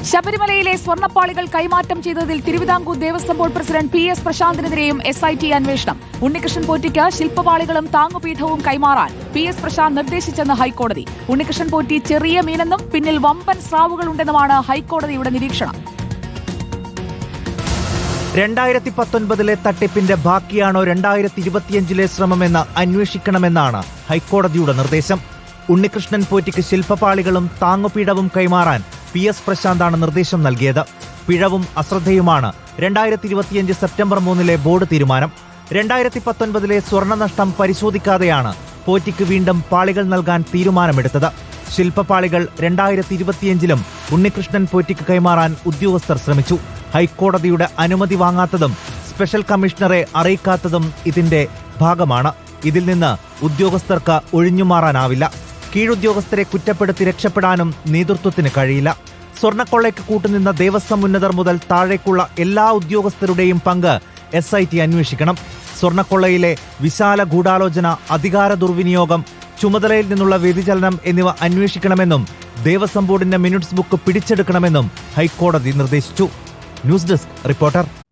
ശബരിമലയിലെ സ്വർണ്ണപ്പാളികൾ കൈമാറ്റം ചെയ്തതിൽ Thiruvithamkoor Devaswom board president PS പ്രശാന്തിനെതിരെയും SIT അന്വേഷണം. ഉണ്ണികൃഷ്ണൻ പോറ്റിക്ക് ശില്പപാളികളും താങ്ങുപീഠവും കൈമാറാൻ PS പ്രശാന്ത് നിർദ്ദേശിച്ചെന്ന് ഹൈക്കോടതി. ഉണ്ണികൃഷ്ണൻ പോറ്റി ചെറിയ മീനെന്നും പിന്നിൽ വമ്പൻ സ്രാവുകളുണ്ടെന്നുമാണ് ഹൈക്കോടതിയുടെ നിരീക്ഷണം. 2019 തട്ടിപ്പിന്റെ ബാക്കിയാണോ 2025 ശ്രമമെന്ന് അന്വേഷിക്കണമെന്നാണ് ഹൈക്കോടതിയുടെ നിർദ്ദേശം. ഉണ്ണികൃഷ്ണൻ പോറ്റിക്ക് ശില്പപാളികളും താങ്ങുപീഠവും കൈമാറാൻ PS പ്രശാന്താണ് നിർദ്ദേശം നൽകിയത്. പിഴവും അശ്രദ്ധയുമാണ് 2025 സെപ്റ്റംബർ 3 ബോർഡ് തീരുമാനം. 2019 സ്വർണ്ണനഷ്ടം പരിശോധിക്കാതെയാണ് പോറ്റിക്ക് വീണ്ടും പാളികൾ നൽകാൻ തീരുമാനമെടുത്തത്. ശില്പപാളികൾ 2025 ഉണ്ണികൃഷ്ണൻ പോറ്റിക്ക് കൈമാറാൻ ഉദ്യോഗസ്ഥർ ശ്രമിച്ചു. ഹൈക്കോടതിയുടെ അനുമതി വാങ്ങാത്തതും സ്പെഷ്യൽ കമ്മീഷണറെ അറിയിക്കാത്തതും ഇതിന്റെ ഭാഗമാണ്. ഇതിൽ നിന്ന് ഉദ്യോഗസ്ഥർക്ക് ഒഴിഞ്ഞുമാറാനാവില്ല. കീഴുദ്യോഗസ്ഥരെ കുറ്റപ്പെടുത്തി രക്ഷപ്പെടാനും നേതൃത്വത്തിന് കഴിയില്ല. സ്വർണ്ണക്കൊള്ളയ്ക്ക് കൂട്ടുനിന്ന ദേവസ്വം ഉന്നതർ മുതൽ താഴേക്കുള്ള എല്ലാ ഉദ്യോഗസ്ഥരുടെയും പങ്ക് SIT അന്വേഷിക്കണം. സ്വർണ്ണക്കൊള്ളയിലെ വിശാല ഗൂഢാലോചന, അധികാര ദുർവിനിയോഗം, ചുമതലയിൽ നിന്നുള്ള വ്യതിചലനം എന്നിവ അന്വേഷിക്കണമെന്നും ദേവസ്വം ബോർഡിന്റെ മിനിറ്റ്സ് ബുക്ക് പിടിച്ചെടുക്കണമെന്നും ഹൈക്കോടതി നിർദ്ദേശിച്ചു. News desk reporter.